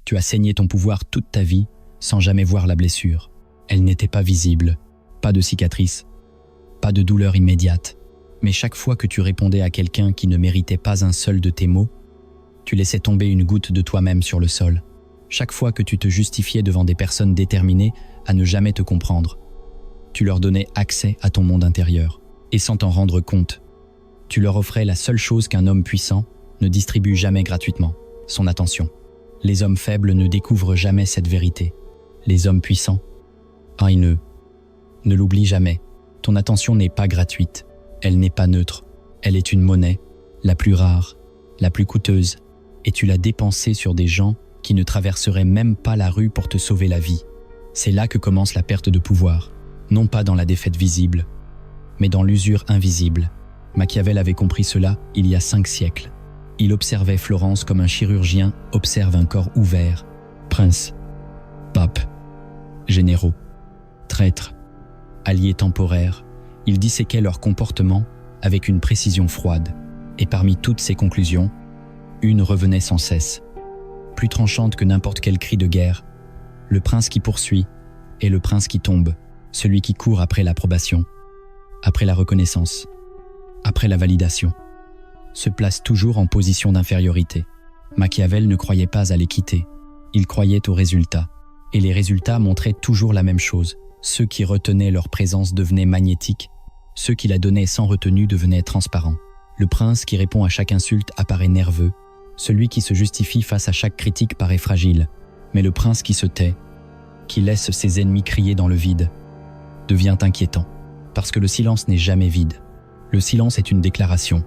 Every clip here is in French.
Tu as saigné ton pouvoir toute ta vie sans jamais voir la blessure. Elle n'était pas visible, pas de cicatrice, pas de douleur immédiate. Mais chaque fois que tu répondais à quelqu'un qui ne méritait pas un seul de tes mots, tu laissais tomber une goutte de toi-même sur le sol. Chaque fois que tu te justifiais devant des personnes déterminées à ne jamais te comprendre, tu leur donnais accès à ton monde intérieur. Et sans t'en rendre compte, tu leur offrais la seule chose qu'un homme puissant ne distribue jamais gratuitement, son attention. Les hommes faibles ne découvrent jamais cette vérité. Les hommes puissants, ils ne l'oublient jamais. Ton attention n'est pas gratuite, elle n'est pas neutre. Elle est une monnaie, la plus rare, la plus coûteuse, et tu l'as dépensée sur des gens qui ne traverseraient même pas la rue pour te sauver la vie. C'est là que commence la perte de pouvoir, non pas dans la défaite visible, mais dans l'usure invisible. Machiavel avait compris cela il y a 5 siècles. Il observait Florence comme un chirurgien observe un corps ouvert. Princes, papes, généraux, traîtres, alliés temporaires, il disséquait leur comportement avec une précision froide. Et parmi toutes ces conclusions, une revenait sans cesse, plus tranchante que n'importe quel cri de guerre. Le prince qui poursuit et le prince qui tombe, celui qui court après l'approbation, après la reconnaissance, après la validation, se place toujours en position d'infériorité. Machiavel ne croyait pas à l'équité, il croyait aux résultats. Et les résultats montraient toujours la même chose. Ceux qui retenaient leur présence devenaient magnétiques, ceux qui la donnaient sans retenue devenaient transparents. Le prince qui répond à chaque insulte apparaît nerveux, celui qui se justifie face à chaque critique paraît fragile. Mais le prince qui se tait, qui laisse ses ennemis crier dans le vide, devient inquiétant. Parce que le silence n'est jamais vide. Le silence est une déclaration.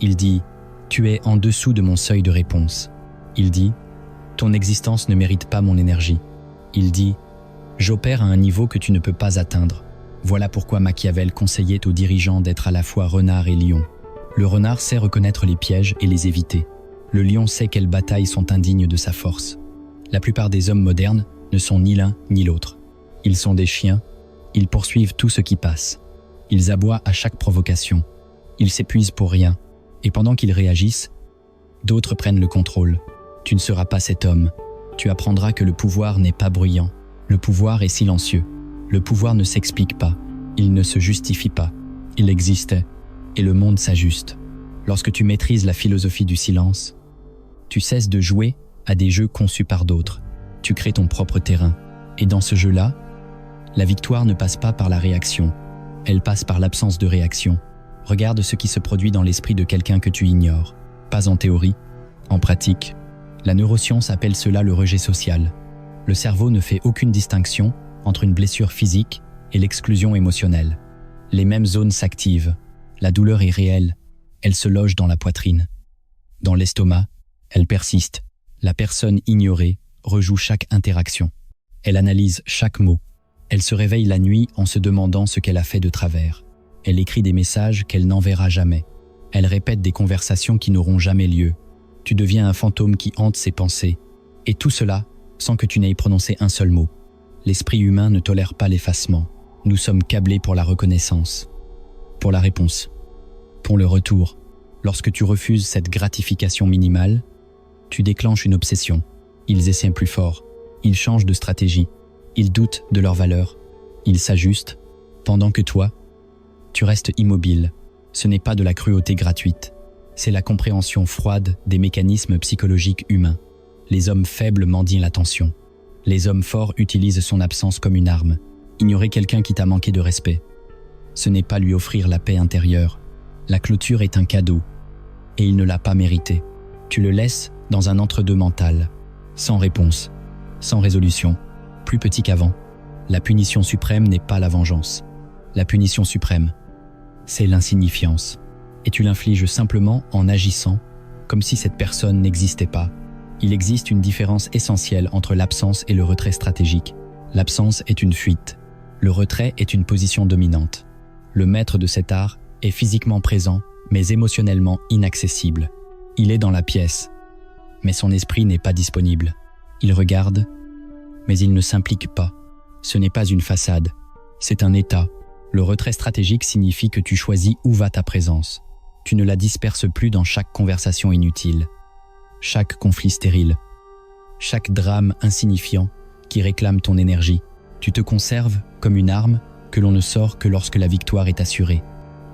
Il dit « Tu es en dessous de mon seuil de réponse ». Il dit « Ton existence ne mérite pas mon énergie ». Il dit « J'opère à un niveau que tu ne peux pas atteindre ». Voilà pourquoi Machiavel conseillait aux dirigeants d'être à la fois renard et lion. Le renard sait reconnaître les pièges et les éviter. Le lion sait quelles batailles sont indignes de sa force. La plupart des hommes modernes ne sont ni l'un ni l'autre. Ils sont des chiens, ils poursuivent tout ce qui passe. Ils aboient à chaque provocation. Ils s'épuisent pour rien. Et pendant qu'ils réagissent, d'autres prennent le contrôle. Tu ne seras pas cet homme. Tu apprendras que le pouvoir n'est pas bruyant. Le pouvoir est silencieux. Le pouvoir ne s'explique pas. Il ne se justifie pas. Il existait. Et le monde s'ajuste. Lorsque tu maîtrises la philosophie du silence, tu cesses de jouer à des jeux conçus par d'autres. Tu crées ton propre terrain. Et dans ce jeu-là, la victoire ne passe pas par la réaction. Elle passe par l'absence de réaction. Regarde ce qui se produit dans l'esprit de quelqu'un que tu ignores. Pas en théorie, en pratique. La neuroscience appelle cela le rejet social. Le cerveau ne fait aucune distinction entre une blessure physique et l'exclusion émotionnelle. Les mêmes zones s'activent. La douleur est réelle. Elle se loge dans la poitrine. Dans l'estomac, elle persiste. La personne ignorée rejoue chaque interaction. Elle analyse chaque mot. Elle se réveille la nuit en se demandant ce qu'elle a fait de travers. Elle écrit des messages qu'elle n'enverra jamais. Elle répète des conversations qui n'auront jamais lieu. Tu deviens un fantôme qui hante ses pensées. Et tout cela sans que tu n'aies prononcé un seul mot. L'esprit humain ne tolère pas l'effacement. Nous sommes câblés pour la reconnaissance, pour la réponse, pour le retour. Lorsque tu refuses cette gratification minimale, tu déclenches une obsession. Ils essaient plus fort. Ils changent de stratégie. Ils doutent de leur valeur. Ils s'ajustent, pendant que toi, tu restes immobile. Ce n'est pas de la cruauté gratuite. C'est la compréhension froide des mécanismes psychologiques humains. Les hommes faibles mendient l'attention. Les hommes forts utilisent son absence comme une arme. Ignorer quelqu'un qui t'a manqué de respect, ce n'est pas lui offrir la paix intérieure. La clôture est un cadeau, et il ne l'a pas mérité. Tu le laisses dans un entre-deux mental, sans réponse, sans résolution, plus petit qu'avant. La punition suprême n'est pas la vengeance. La punition suprême, c'est l'insignifiance. Et tu l'infliges simplement en agissant comme si cette personne n'existait pas. Il existe une différence essentielle entre l'absence et le retrait stratégique. L'absence est une fuite. Le retrait est une position dominante. Le maître de cet art est physiquement présent, mais émotionnellement inaccessible. Il est dans la pièce, mais son esprit n'est pas disponible. Il regarde, mais il ne s'implique pas. Ce n'est pas une façade, c'est un état. Le retrait stratégique signifie que tu choisis où va ta présence. Tu ne la disperses plus dans chaque conversation inutile, chaque conflit stérile, chaque drame insignifiant qui réclame ton énergie. Tu te conserves comme une arme que l'on ne sort que lorsque la victoire est assurée.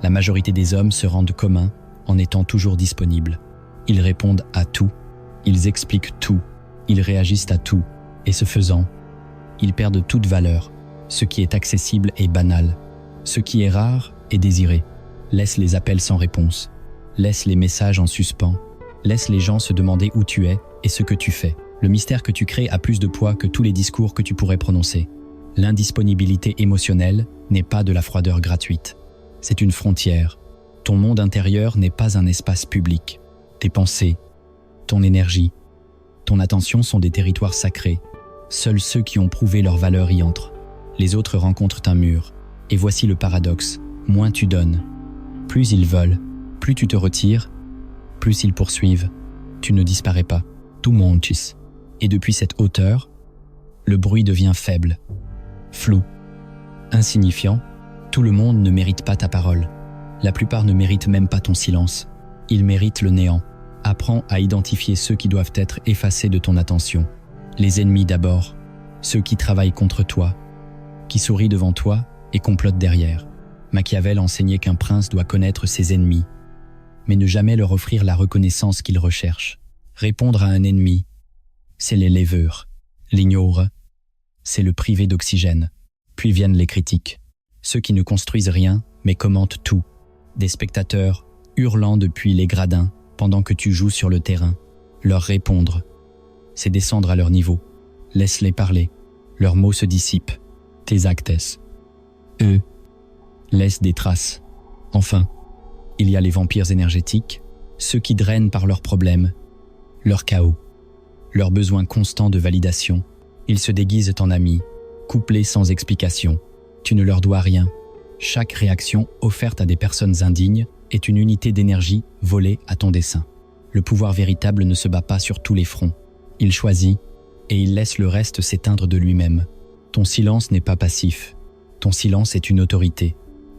La majorité des hommes se rendent communs en étant toujours disponibles. Ils répondent à tout, ils expliquent tout, ils réagissent à tout, et ce faisant, ils perdent toute valeur. Ce qui est accessible est banal. Ce qui est rare est désiré. Laisse les appels sans réponse. Laisse les messages en suspens. Laisse les gens se demander où tu es et ce que tu fais. Le mystère que tu crées a plus de poids que tous les discours que tu pourrais prononcer. L'indisponibilité émotionnelle n'est pas de la froideur gratuite. C'est une frontière. Ton monde intérieur n'est pas un espace public. Tes pensées, ton énergie, ton attention sont des territoires sacrés. Seuls ceux qui ont prouvé leur valeur y entrent. Les autres rencontrent un mur. Et voici le paradoxe. Moins tu donnes, plus ils veulent. Plus tu te retires, plus ils poursuivent. Tu ne disparais pas. Tout montes. Et depuis cette hauteur, le bruit devient faible, flou, insignifiant. Tout le monde ne mérite pas ta parole. La plupart ne méritent même pas ton silence. Ils méritent le néant. Apprends à identifier ceux qui doivent être effacés de ton attention. Les ennemis d'abord, ceux qui travaillent contre toi, qui sourient devant toi et complotent derrière. Machiavel enseignait qu'un prince doit connaître ses ennemis, mais ne jamais leur offrir la reconnaissance qu'ils recherchent. Répondre à un ennemi, c'est les levures. L'ignorer, c'est le priver d'oxygène. Puis viennent les critiques. Ceux qui ne construisent rien, mais commentent tout. Des spectateurs hurlant depuis les gradins pendant que tu joues sur le terrain. Leur répondre, c'est descendre à leur niveau. Laisse-les parler. Leurs mots se dissipent. Tes actes, eux, laissent des traces. Enfin, il y a les vampires énergétiques, ceux qui drainent par leurs problèmes, leur chaos, leur besoin constant de validation. Ils se déguisent en amis, couplés sans explication. Tu ne leur dois rien. Chaque réaction offerte à des personnes indignes est une unité d'énergie volée à ton dessein. Le pouvoir véritable ne se bat pas sur tous les fronts. Il choisit et il laisse le reste s'éteindre de lui-même. Ton silence n'est pas passif. Ton silence est une autorité.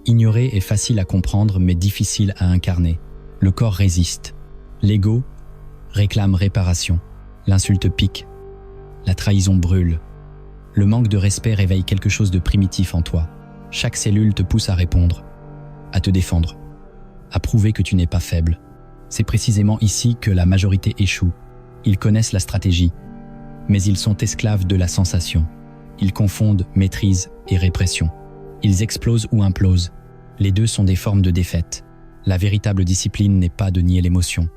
Ignorer est facile à comprendre mais difficile à incarner. Le corps résiste. L'ego réclame réparation. L'insulte pique. La trahison brûle. Le manque de respect réveille quelque chose de primitif en toi. Chaque cellule te pousse à répondre, à te défendre, à prouver que tu n'es pas faible. C'est précisément ici que la majorité échoue. Ils connaissent la stratégie, mais ils sont esclaves de la sensation. Ils confondent maîtrise et répression. Ils explosent ou implosent. Les deux sont des formes de défaite. La véritable discipline n'est pas de nier l'émotion,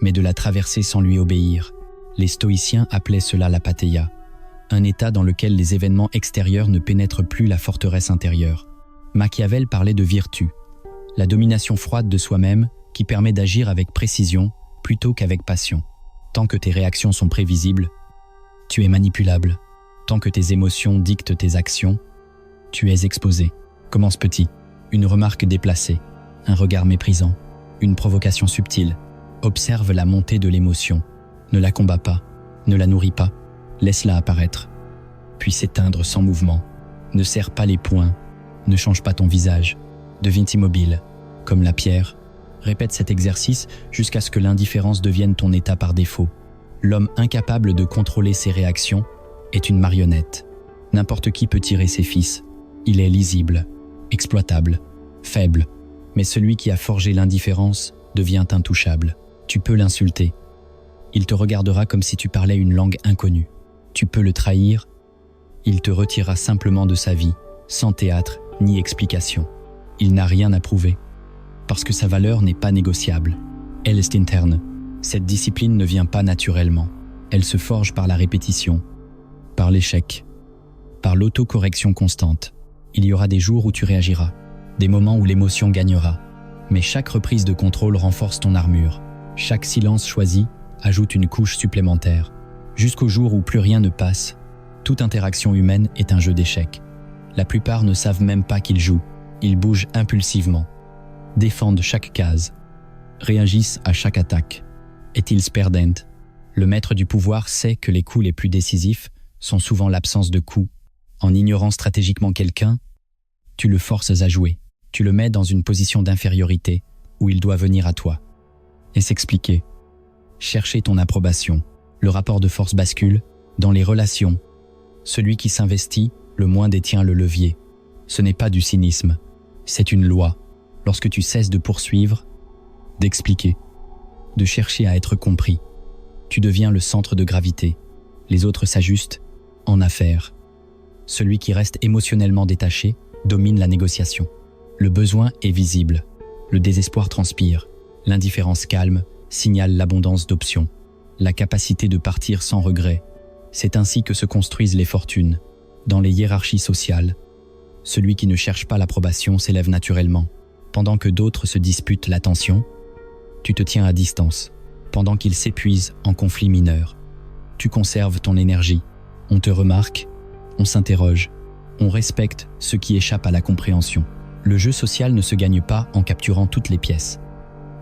mais de la traverser sans lui obéir. Les stoïciens appelaient cela l'apatheia, un état dans lequel les événements extérieurs ne pénètrent plus la forteresse intérieure. Machiavel parlait de vertu, la domination froide de soi-même qui permet d'agir avec précision plutôt qu'avec passion. Tant que tes réactions sont prévisibles, tu es manipulable. Tant que tes émotions dictent tes actions, tu es exposé. Commence petit. Une remarque déplacée, un regard méprisant, une provocation subtile. Observe la montée de l'émotion. Ne la combats pas, ne la nourris pas. Laisse-la apparaître, puis s'éteindre sans mouvement. Ne serre pas les poings, ne change pas ton visage. Deviens immobile, comme la pierre. Répète cet exercice jusqu'à ce que l'indifférence devienne ton état par défaut. L'homme incapable de contrôler ses réactions est une marionnette. N'importe qui peut tirer ses fils. Il est lisible, exploitable, faible. Mais celui qui a forgé l'indifférence devient intouchable. Tu peux l'insulter. Il te regardera comme si tu parlais une langue inconnue. Tu peux le trahir. Il te retirera simplement de sa vie, sans théâtre ni explication. Il n'a rien à prouver, parce que sa valeur n'est pas négociable. Elle est interne. Cette discipline ne vient pas naturellement. Elle se forge par la répétition, par l'échec, par l'autocorrection constante. Il y aura des jours où tu réagiras, des moments où l'émotion gagnera. Mais chaque reprise de contrôle renforce ton armure. Chaque silence choisi ajoute une couche supplémentaire. Jusqu'au jour où plus rien ne passe, toute interaction humaine est un jeu d'échecs. La plupart ne savent même pas qu'ils jouent. Ils bougent impulsivement, défendent chaque case, réagissent à chaque attaque. Est-il perdent? Le maître du pouvoir sait que les coups les plus décisifs sont souvent l'absence de coups. En ignorant stratégiquement quelqu'un, tu le forces à jouer. Tu le mets dans une position d'infériorité où il doit venir à toi et s'expliquer. Chercher ton approbation. Le rapport de force bascule dans les relations. Celui qui s'investit, le moins détient le levier. Ce n'est pas du cynisme, c'est une loi. Lorsque tu cesses de poursuivre, d'expliquer, de chercher à être compris, tu deviens le centre de gravité. Les autres s'ajustent en affaires. Celui qui reste émotionnellement détaché domine la négociation. Le besoin est visible, le désespoir transpire, l'indifférence calme signale l'abondance d'options, la capacité de partir sans regret. C'est ainsi que se construisent les fortunes. Dans les hiérarchies sociales, celui qui ne cherche pas l'approbation s'élève naturellement. Pendant que d'autres se disputent l'attention, tu te tiens à distance. Pendant qu'ils s'épuisent en conflits mineurs, tu conserves ton énergie. On te remarque, on s'interroge, on respecte ce qui échappe à la compréhension. Le jeu social ne se gagne pas en capturant toutes les pièces,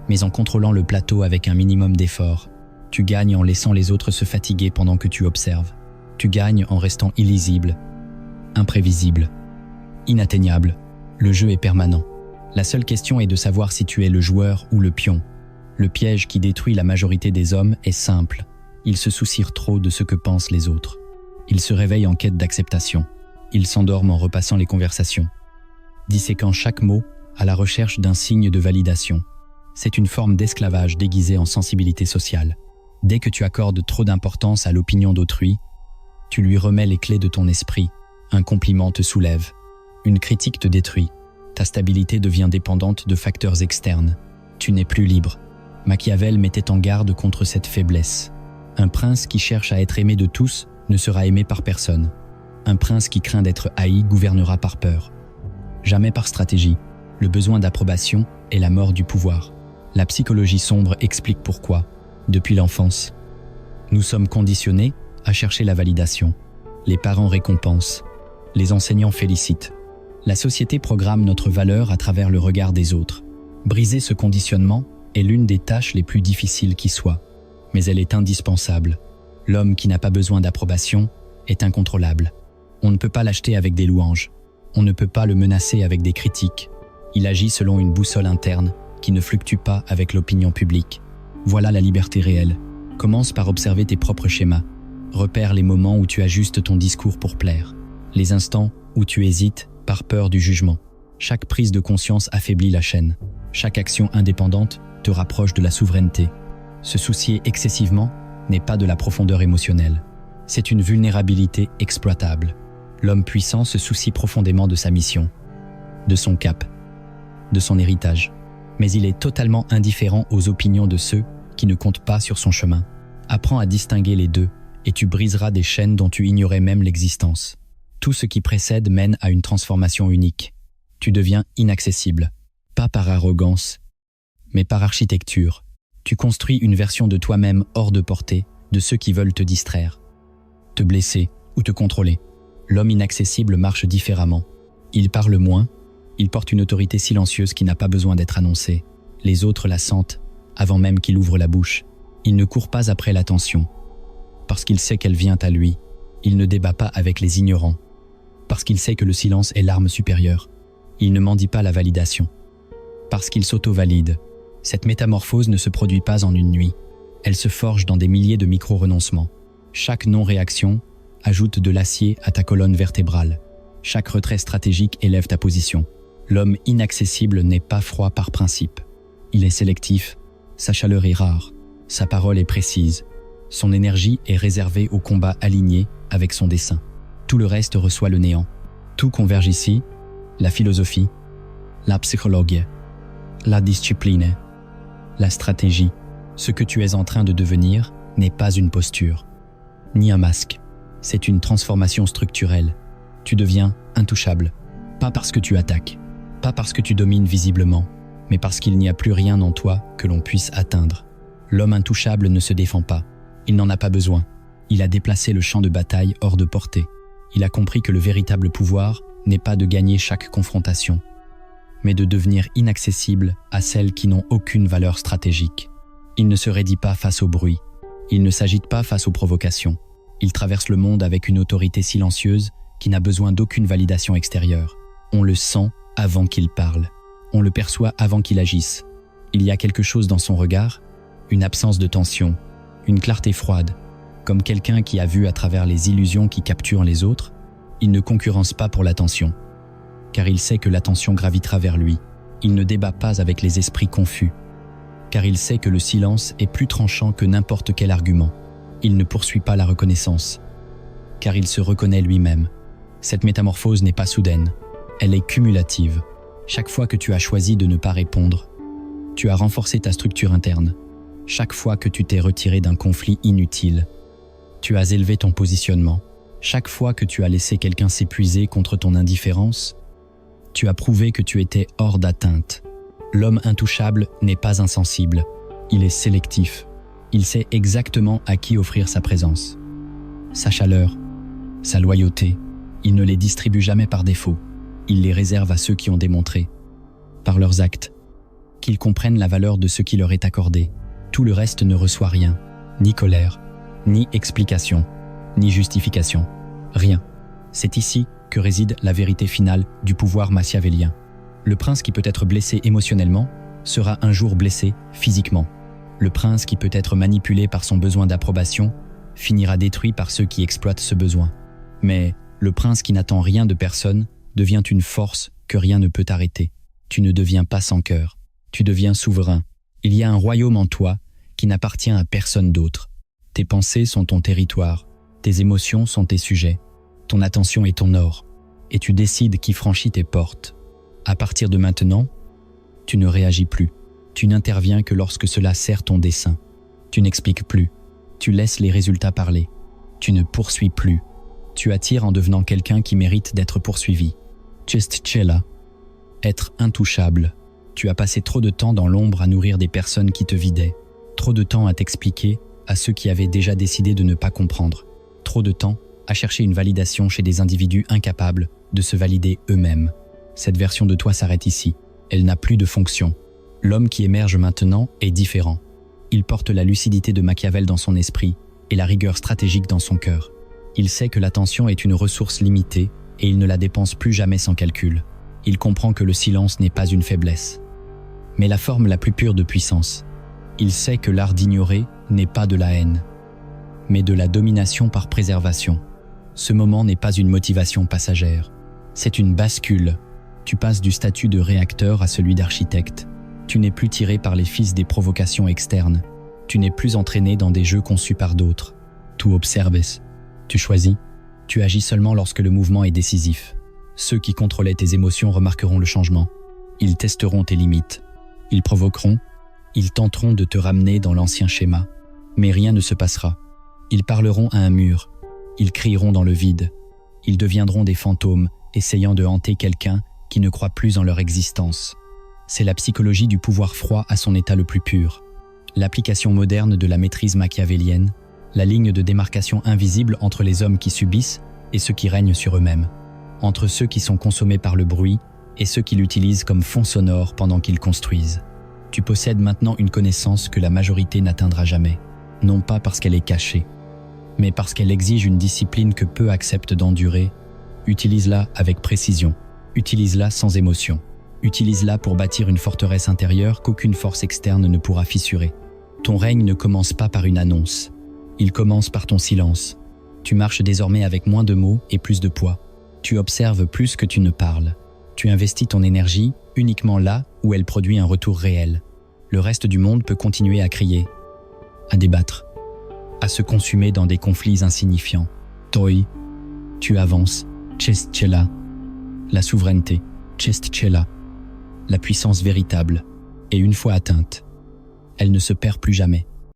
mais en contrôlant le plateau avec un minimum d'effort. Tu gagnes en laissant les autres se fatiguer pendant que tu observes. Tu gagnes en restant illisible, imprévisible, inatteignable. Le jeu est permanent. La seule question est de savoir si tu es le joueur ou le pion. Le piège qui détruit la majorité des hommes est simple. Ils se soucient trop de ce que pensent les autres. Ils se réveillent en quête d'acceptation. Ils s'endorment en repassant les conversations, disséquant chaque mot à la recherche d'un signe de validation. C'est une forme d'esclavage déguisée en sensibilité sociale. Dès que tu accordes trop d'importance à l'opinion d'autrui, tu lui remets les clés de ton esprit. Un compliment te soulève. Une critique te détruit. Ta stabilité devient dépendante de facteurs externes. Tu n'es plus libre. Machiavel mettait en garde contre cette faiblesse. Un prince qui cherche à être aimé de tous ne sera aimé par personne. Un prince qui craint d'être haï gouvernera par peur. Jamais par stratégie. Le besoin d'approbation est la mort du pouvoir. La psychologie sombre explique pourquoi. Depuis l'enfance, nous sommes conditionnés à chercher la validation. Les parents récompensent. Les enseignants félicitent. La société programme notre valeur à travers le regard des autres. Briser ce conditionnement est l'une des tâches les plus difficiles qui soient, mais elle est indispensable. L'homme qui n'a pas besoin d'approbation est incontrôlable. On ne peut pas l'acheter avec des louanges. On ne peut pas le menacer avec des critiques. Il agit selon une boussole interne qui ne fluctue pas avec l'opinion publique. Voilà la liberté réelle. Commence par observer tes propres schémas. Repère les moments où tu ajustes ton discours pour plaire. Les instants où tu hésites par peur du jugement. Chaque prise de conscience affaiblit la chaîne. Chaque action indépendante te rapproche de la souveraineté. Se soucier excessivement n'est pas de la profondeur émotionnelle. C'est une vulnérabilité exploitable. L'homme puissant se soucie profondément de sa mission, de son cap, de son héritage. Mais il est totalement indifférent aux opinions de ceux qui ne comptent pas sur son chemin. Apprends à distinguer les deux et tu briseras des chaînes dont tu ignorais même l'existence. Tout ce qui précède mène à une transformation unique. Tu deviens inaccessible, pas par arrogance, mais par architecture. Tu construis une version de toi-même hors de portée de ceux qui veulent te distraire, te blesser ou te contrôler. L'homme inaccessible marche différemment. Il parle moins, il porte une autorité silencieuse qui n'a pas besoin d'être annoncée. Les autres la sentent avant même qu'il ouvre la bouche. Il ne court pas après l'attention, parce qu'il sait qu'elle vient à lui. Il ne débat pas avec les ignorants, parce qu'il sait que le silence est l'arme supérieure. Il ne mendie pas la validation, parce qu'il s'auto-valide. Cette métamorphose ne se produit pas en une nuit. Elle se forge dans des milliers de micro-renoncements. Chaque non-réaction ajoute de l'acier à ta colonne vertébrale. Chaque retrait stratégique élève ta position. L'homme inaccessible n'est pas froid par principe. Il est sélectif, sa chaleur est rare, sa parole est précise. Son énergie est réservée au combat aligné avec son dessein. Tout le reste reçoit le néant. Tout converge ici, la philosophie, la psychologie, la discipline, la stratégie. Ce que tu es en train de devenir n'est pas une posture, ni un masque. C'est une transformation structurelle. Tu deviens intouchable, pas parce que tu attaques, pas parce que tu domines visiblement, mais parce qu'il n'y a plus rien en toi que l'on puisse atteindre. L'homme intouchable ne se défend pas. Il n'en a pas besoin. Il a déplacé le champ de bataille hors de portée. Il a compris que le véritable pouvoir n'est pas de gagner chaque confrontation, mais de devenir inaccessible à celles qui n'ont aucune valeur stratégique. Il ne se raidit pas face au bruit. Il ne s'agite pas face aux provocations. Il traverse le monde avec une autorité silencieuse qui n'a besoin d'aucune validation extérieure. On le sent avant qu'il parle. On le perçoit avant qu'il agisse. Il y a quelque chose dans son regard, une absence de tension, une clarté froide, Comme quelqu'un qui a vu à travers les illusions qui capturent les autres, il ne concurrence pas pour l'attention, car il sait que l'attention gravitera vers lui. Il ne débat pas avec les esprits confus, car il sait que le silence est plus tranchant que n'importe quel argument. Il ne poursuit pas la reconnaissance, car il se reconnaît lui-même. Cette métamorphose n'est pas soudaine, elle est cumulative. Chaque fois que tu as choisi de ne pas répondre, tu as renforcé ta structure interne. Chaque fois que tu t'es retiré d'un conflit inutile, tu as élevé ton positionnement. Chaque fois que tu as laissé quelqu'un s'épuiser contre ton indifférence, tu as prouvé que tu étais hors d'atteinte. L'homme intouchable n'est pas insensible, il est sélectif. Il sait exactement à qui offrir sa présence, sa chaleur, sa loyauté. Il ne les distribue jamais par défaut. Il les réserve à ceux qui ont démontré, par leurs actes, qu'ils comprennent la valeur de ce qui leur est accordé. Tout le reste ne reçoit rien, ni colère, ni explication, ni justification. Rien. C'est ici que réside la vérité finale du pouvoir machiavélien. Le prince qui peut être blessé émotionnellement sera un jour blessé physiquement. Le prince qui peut être manipulé par son besoin d'approbation finira détruit par ceux qui exploitent ce besoin. Mais le prince qui n'attend rien de personne devient une force que rien ne peut arrêter. Tu ne deviens pas sans cœur, tu deviens souverain. Il y a un royaume en toi qui n'appartient à personne d'autre. Tes pensées sont ton territoire, tes émotions sont tes sujets, ton attention est ton or, et tu décides qui franchit tes portes. À partir de maintenant, tu ne réagis plus, tu n'interviens que lorsque cela sert ton dessein. Tu n'expliques plus, tu laisses les résultats parler, tu ne poursuis plus, tu attires en devenant quelqu'un qui mérite d'être poursuivi. Chestchela, être intouchable. Tu as passé trop de temps dans l'ombre à nourrir des personnes qui te vidaient, trop de temps à t'expliquer à ceux qui avaient déjà décidé de ne pas comprendre, trop de temps à chercher une validation chez des individus incapables de se valider eux-mêmes. Cette version de toi s'arrête ici, elle n'a plus de fonction. L'homme qui émerge maintenant est différent. Il porte la lucidité de Machiavel dans son esprit et la rigueur stratégique dans son cœur. Il sait que l'attention est une ressource limitée et il ne la dépense plus jamais sans calcul. Il comprend que le silence n'est pas une faiblesse, mais la forme la plus pure de puissance. Il sait que l'art d'ignorer n'est pas de la haine, mais de la domination par préservation. Ce moment n'est pas une motivation passagère, c'est une bascule. Tu passes du statut de réacteur à celui d'architecte. Tu n'es plus tiré par les fils des provocations externes. Tu n'es plus entraîné dans des jeux conçus par d'autres. Tu observes. Tu choisis. Tu agis seulement lorsque le mouvement est décisif. Ceux qui contrôlaient tes émotions remarqueront le changement. Ils testeront tes limites. Ils provoqueront. Ils tenteront de te ramener dans l'ancien schéma. Mais rien ne se passera. Ils parleront à un mur. Ils crieront dans le vide. Ils deviendront des fantômes, essayant de hanter quelqu'un qui ne croit plus en leur existence. C'est la psychologie du pouvoir froid à son état le plus pur. L'application moderne de la maîtrise machiavélienne, la ligne de démarcation invisible entre les hommes qui subissent et ceux qui règnent sur eux-mêmes, entre ceux qui sont consommés par le bruit et ceux qui l'utilisent comme fond sonore pendant qu'ils construisent. Tu possèdes maintenant une connaissance que la majorité n'atteindra jamais, non pas parce qu'elle est cachée, mais parce qu'elle exige une discipline que peu acceptent d'endurer. Utilise-la avec précision, utilise-la sans émotion, utilise-la pour bâtir une forteresse intérieure qu'aucune force externe ne pourra fissurer. Ton règne ne commence pas par une annonce, il commence par ton silence. Tu marches désormais avec moins de mots et plus de poids. Tu observes plus que tu ne parles. Tu investis ton énergie uniquement là où elle produit un retour réel. Le reste du monde peut continuer à crier, à débattre, à se consumer dans des conflits insignifiants. Toi, tu avances, Chestchela, la souveraineté, Chestchela, la puissance véritable, et une fois atteinte, elle ne se perd plus jamais.